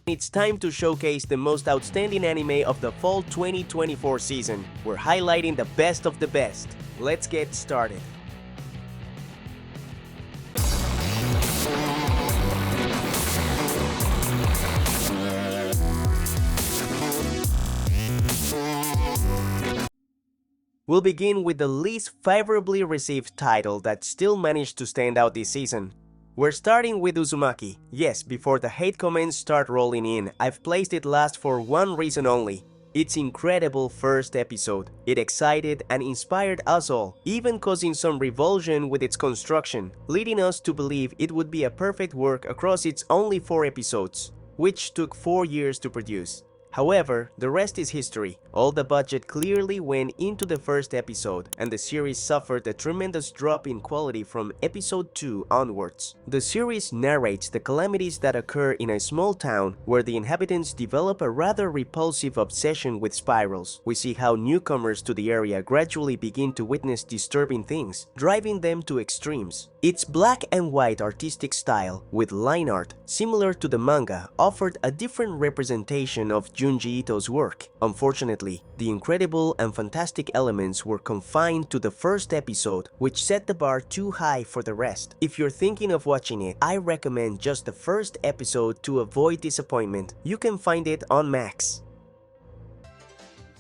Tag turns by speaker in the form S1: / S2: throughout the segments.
S1: It's time to showcase the most outstanding anime of the fall 2024 season. We're highlighting the best of the best. Let's get started. We'll begin with the least favorably received title that still managed to stand out this season. We're starting with Uzumaki. Yes, before the hate comments start rolling in, I've placed it last for one reason only. Its incredible first episode. It excited and inspired us all, even causing some revulsion with its construction, leading us to believe it would be a perfect work across its only 4 episodes, which took 4 years to produce. However, the rest is history. All the budget clearly went into the first episode, and the series suffered a tremendous drop in quality from episode 2 onwards. The series narrates the calamities that occur in a small town where the inhabitants develop a rather repulsive obsession with spirals. We see how newcomers to the area gradually begin to witness disturbing things, driving them to extremes. Its black and white artistic style, with line art similar to the manga, offered a different representation of Junji Ito's work. Unfortunately, the incredible and fantastic elements were confined to the first episode, which set the bar too high for the rest. If you're thinking of watching it, I recommend just the first episode to avoid disappointment. You can find it on Max.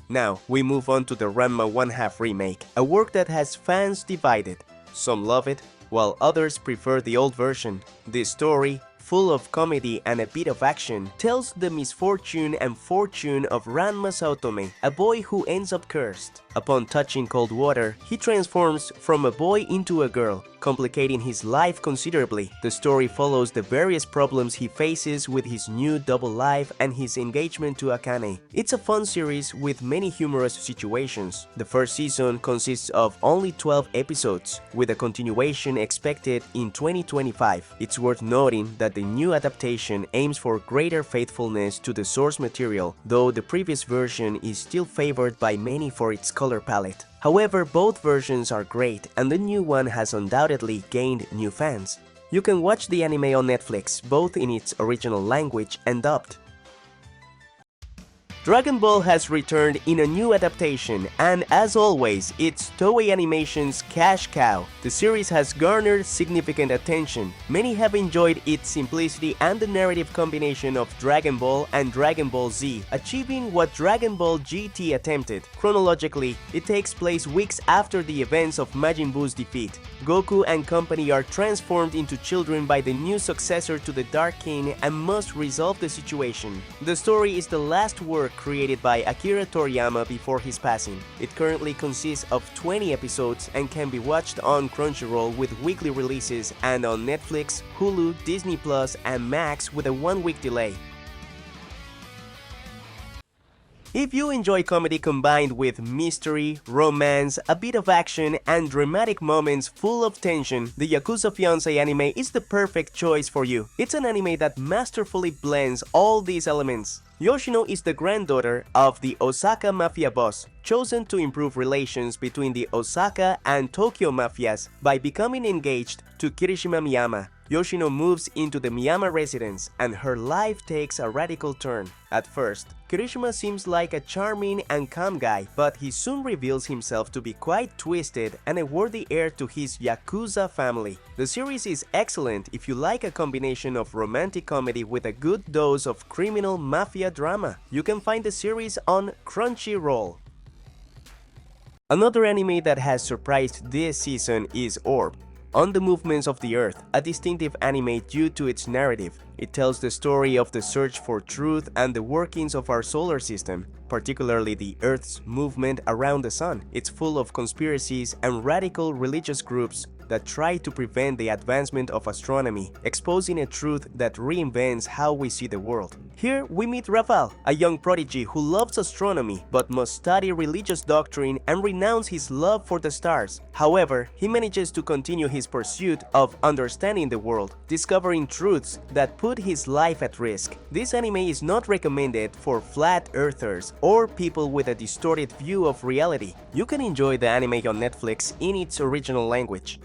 S1: Now, we move on to the Ranma 1/2 remake, a work that has fans divided. Some love it, while others prefer the old version. This story, full of comedy and a bit of action, tells the misfortune and fortune of Ranma Saotome, a boy who ends up cursed. Upon touching cold water, he transforms from a boy into a girl, complicating his life considerably. The story follows the various problems he faces with his new double life and his engagement to Akane. It's a fun series with many humorous situations. The first season consists of only 12 episodes, with a continuation expected in 2025. It's worth noting that the new adaptation aims for greater faithfulness to the source material, though the previous version is still favored by many for its color palette. However, both versions are great, and the new one has undoubtedly gained new fans. You can watch the anime on Netflix, both in its original language and dubbed. Dragon Ball has returned in a new adaptation, and as always, it's Toei Animation's cash cow. The series has garnered significant attention. Many have enjoyed its simplicity and the narrative combination of Dragon Ball and Dragon Ball Z, achieving what Dragon Ball GT attempted. Chronologically, it takes place weeks after the events of Majin Buu's defeat. Goku and company are transformed into children by the new successor to the Dark King and must resolve the situation. The story is the last work created by Akira Toriyama before his passing. It currently consists of 20 episodes and can be watched on Crunchyroll with weekly releases and on Netflix, Hulu, Disney Plus, and Max with a 1-week delay. If you enjoy comedy combined with mystery, romance, a bit of action, and dramatic moments full of tension, the Yakuza Fiancé anime is the perfect choice for you. It's an anime that masterfully blends all these elements. Yoshino is the granddaughter of the Osaka Mafia boss, chosen to improve relations between the Osaka and Tokyo mafias by becoming engaged to Kirishima Miyama. Yoshino moves into the Miyama residence, and her life takes a radical turn. At first, Kirishima seems like a charming and calm guy, but he soon reveals himself to be quite twisted and a worthy heir to his Yakuza family. The series is excellent if you like a combination of romantic comedy with a good dose of criminal mafia drama. You can find the series on Crunchyroll. Another anime that has surprised this season is Orb. On the Movements of the Earth, a distinctive anime due to its narrative. It tells the story of the search for truth and the workings of our solar system, particularly the Earth's movement around the sun. It's full of conspiracies and radical religious groups that try to prevent the advancement of astronomy, exposing a truth that reinvents how we see the world. Here we meet Raval, a young prodigy who loves astronomy but must study religious doctrine and renounce his love for the stars. However, he manages to continue his pursuit of understanding the world, discovering truths that put his life at risk. This anime is not recommended for flat earthers or people with a distorted view of reality. You can enjoy the anime on Netflix in its original language.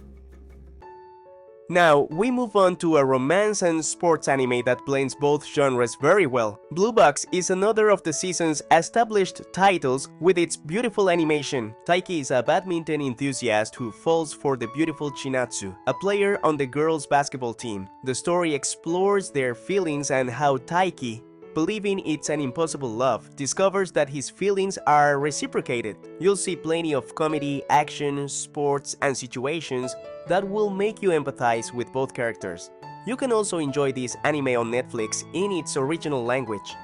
S1: Now, we move on to a romance and sports anime that blends both genres very well. Blue Box is another of the season's established titles with its beautiful animation. Taiki is a badminton enthusiast who falls for the beautiful Chinatsu, a player on the girls' basketball team. The story explores their feelings and how Taiki, believing it's an impossible love, discovers that his feelings are reciprocated. You'll see plenty of comedy, action, sports, and situations that will make you empathize with both characters. You can also enjoy this anime on Netflix in its original language.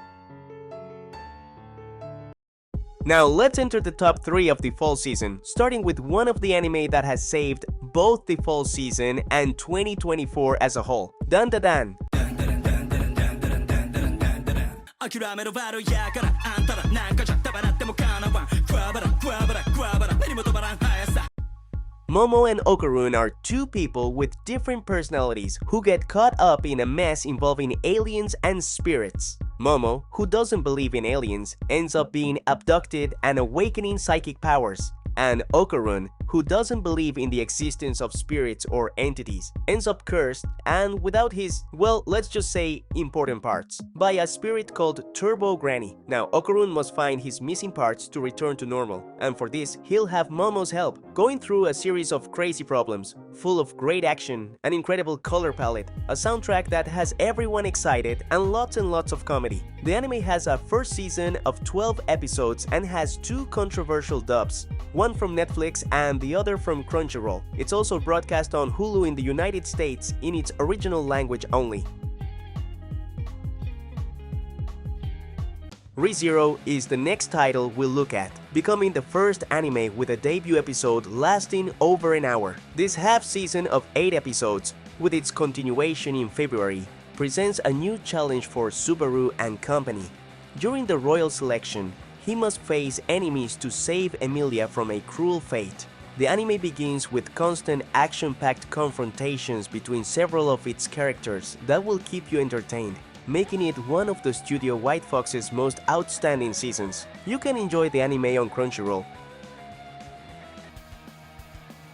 S1: Now let's enter the top 3 of the fall season, starting with one of the anime that has saved both the fall season and 2024 as a whole, Dandadan. Momo and Okarun are two people with different personalities who get caught up in a mess involving aliens and spirits. Momo, who doesn't believe in aliens, ends up being abducted and awakening psychic powers. And Okarun, who doesn't believe in the existence of spirits or entities, ends up cursed and without his, well, let's just say important parts, by a spirit called Turbo Granny. Now, Okarun must find his missing parts to return to normal, and for this, he'll have Momo's help, going through a series of crazy problems, full of great action, an incredible color palette, a soundtrack that has everyone excited, and lots of comedy. The anime has a first season of 12 episodes and has 2 controversial dubs, one from Netflix and the other from Crunchyroll. It's also broadcast on Hulu in the United States in its original language only. ReZero is the next title we'll look at, becoming the first anime with a debut episode lasting over an hour. This half season of 8 episodes, with its continuation in February, presents a new challenge for Subaru and company. During the royal selection, he must face enemies to save Emilia from a cruel fate. The anime begins with constant action-packed confrontations between several of its characters that will keep you entertained, making it one of the Studio White Fox's most outstanding seasons. You can enjoy the anime on Crunchyroll.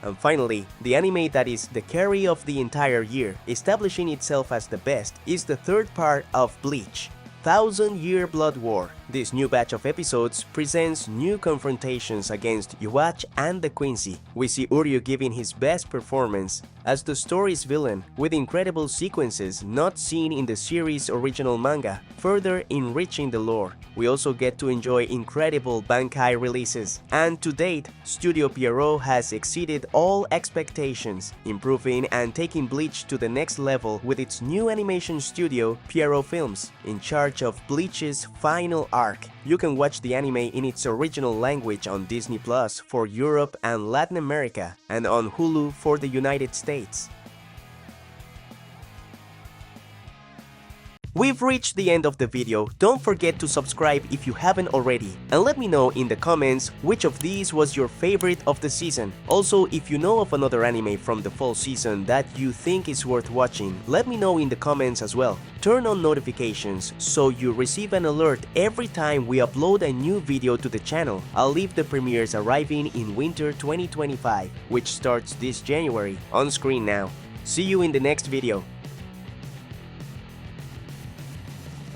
S1: And finally, the anime that is the carry of the entire year, establishing itself as the best, is the third part of Bleach, 1000-Year Blood War. This new batch of episodes presents new confrontations against Yuach and the Quincy. We see Uryu giving his best performance as the story's villain, with incredible sequences not seen in the series' original manga, further enriching the lore. We also get to enjoy incredible Bankai releases, and to date, Studio Pierrot has exceeded all expectations, improving and taking Bleach to the next level with its new animation studio, Pierrot Films, in charge of Bleach's final arc. You can watch the anime in its original language on Disney Plus for Europe and Latin America, and on Hulu for the United States. We've reached the end of the video. Don't forget to subscribe if you haven't already, and let me know in the comments which of these was your favorite of the season. Also, if you know of another anime from the fall season that you think is worth watching, let me know in the comments as well. Turn on notifications so you receive an alert every time we upload a new video to the channel. I'll leave the premieres arriving in winter 2025, which starts this January, on screen now. See you in the next video.